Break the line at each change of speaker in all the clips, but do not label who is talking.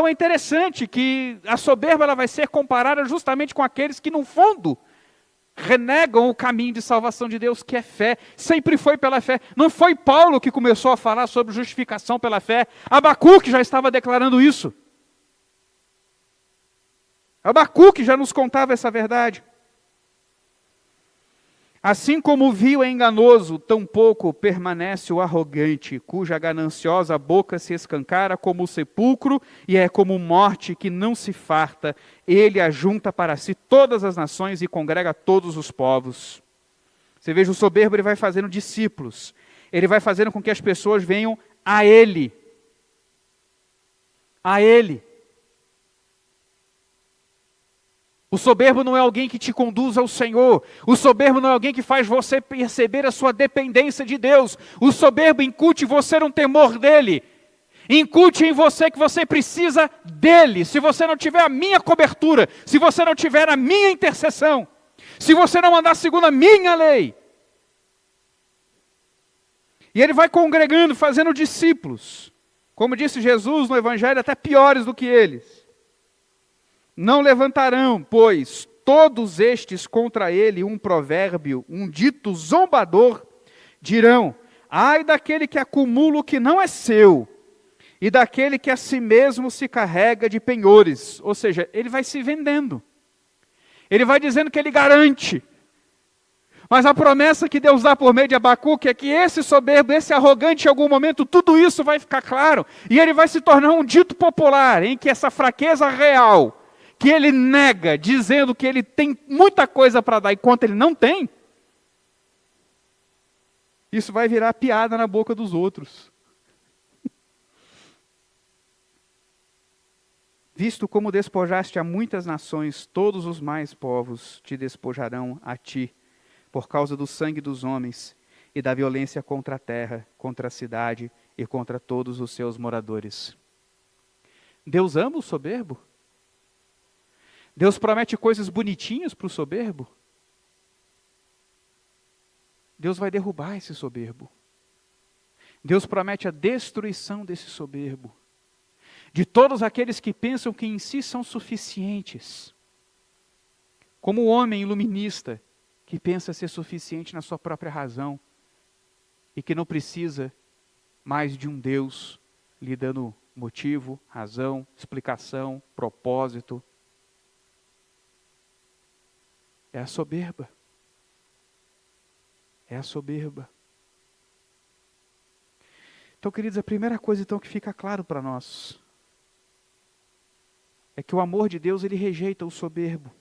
é interessante que a soberba ela vai ser comparada justamente com aqueles que, no fundo, renegam o caminho de salvação de Deus, que é fé. Sempre foi pela fé. Não foi Paulo que começou a falar sobre justificação pela fé. Abacuque já estava declarando isso. Abacuque já nos contava essa verdade. Assim como o vil é enganoso, tampouco permanece o arrogante, cuja gananciosa boca se escancara como o sepulcro, e é como morte que não se farta. Ele ajunta para si todas as nações e congrega todos os povos. Você veja, o soberbo ele vai fazendo discípulos. Ele vai fazendo com que as pessoas venham a ele. A ele. O soberbo não é alguém que te conduz ao Senhor. O soberbo não é alguém que faz você perceber a sua dependência de Deus. O soberbo incute em você um temor dele. Incute em você que você precisa dele. Se você não tiver a minha cobertura, se você não tiver a minha intercessão, se você não andar segundo a minha lei. E ele vai congregando, fazendo discípulos. Como disse Jesus no Evangelho, até piores do que eles. Não levantarão, pois, todos estes contra ele um provérbio, um dito zombador, dirão: ai daquele que acumula o que não é seu, e daquele que a si mesmo se carrega de penhores. Ou seja, ele vai se vendendo. Ele vai dizendo que ele garante. Mas a promessa que Deus dá por meio de Abacuque é que esse soberbo, esse arrogante, em algum momento, tudo isso vai ficar claro. E ele vai se tornar um dito popular, em que essa fraqueza real, que ele nega, dizendo que ele tem muita coisa para dar, enquanto ele não tem, isso vai virar piada na boca dos outros. Visto como despojaste a muitas nações, todos os mais povos te despojarão a ti, por causa do sangue dos homens e da violência contra a terra, contra a cidade e contra todos os seus moradores. Deus ama o soberbo? Deus promete coisas bonitinhas para o soberbo? Deus vai derrubar esse soberbo. Deus promete a destruição desse soberbo. De todos aqueles que pensam que em si são suficientes. Como o homem iluminista, que pensa ser suficiente na sua própria razão. E que não precisa mais de um Deus lhe dando motivo, razão, explicação, propósito. É a soberba. É a soberba. Então, queridos, a primeira coisa então que fica claro para nós é que o amor de Deus, ele rejeita o soberbo.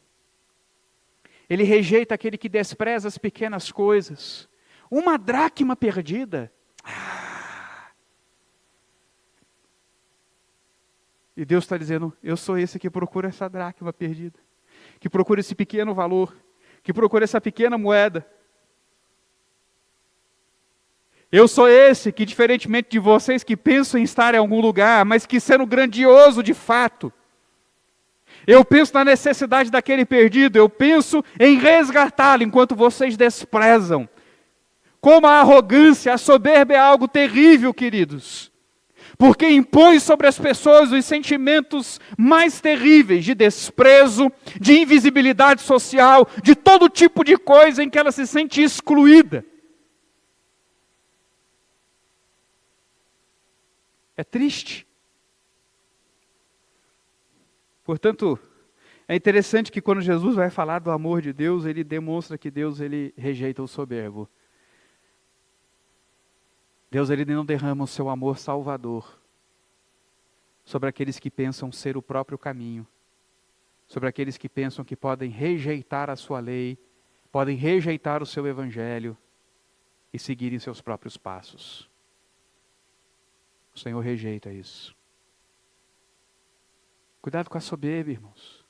Ele rejeita aquele que despreza as pequenas coisas. Uma dracma perdida. E Deus está dizendo, eu sou esse que procura essa dracma perdida. Que procura esse pequeno valor, que procura essa pequena moeda. Eu sou esse que, diferentemente de vocês que pensam em estar em algum lugar, mas que sendo grandioso de fato, eu penso na necessidade daquele perdido, eu penso em resgatá-lo, enquanto vocês desprezam. Como a arrogância, a soberba é algo terrível, queridos. Porque impõe sobre as pessoas os sentimentos mais terríveis de desprezo, de invisibilidade social, de todo tipo de coisa em que ela se sente excluída. É triste. Portanto, é interessante que quando Jesus vai falar do amor de Deus, ele demonstra que Deus ele rejeita o soberbo. Deus ele não derrama o seu amor salvador sobre aqueles que pensam ser o próprio caminho, sobre aqueles que pensam que podem rejeitar a sua lei, podem rejeitar o seu evangelho e seguirem seus próprios passos. O Senhor rejeita isso. Cuidado com a soberba, irmãos.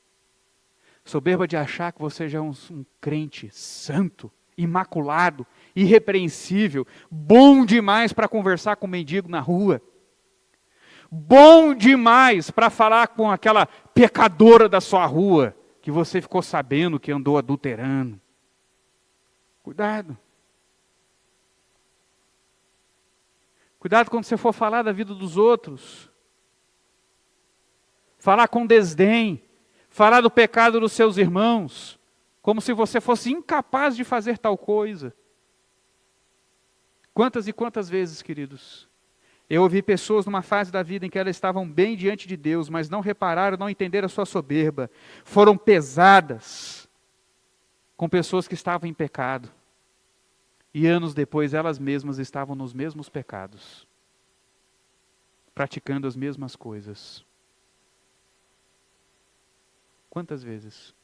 Soberba de achar que você já é um crente santo, imaculado, irrepreensível, bom demais para conversar com um mendigo na rua, bom demais para falar com aquela pecadora da sua rua, que você ficou sabendo que andou adulterando. Cuidado. Cuidado quando você for falar da vida dos outros. falar com desdém, falar do pecado dos seus irmãos, como se você fosse incapaz de fazer tal coisa. Quantas e quantas vezes, queridos, eu ouvi pessoas numa fase da vida em que elas estavam bem diante de Deus, mas não repararam, não entenderam a sua soberba, foram pesadas com pessoas que estavam em pecado. E anos depois elas mesmas estavam nos mesmos pecados, praticando as mesmas coisas. Quantas vezes?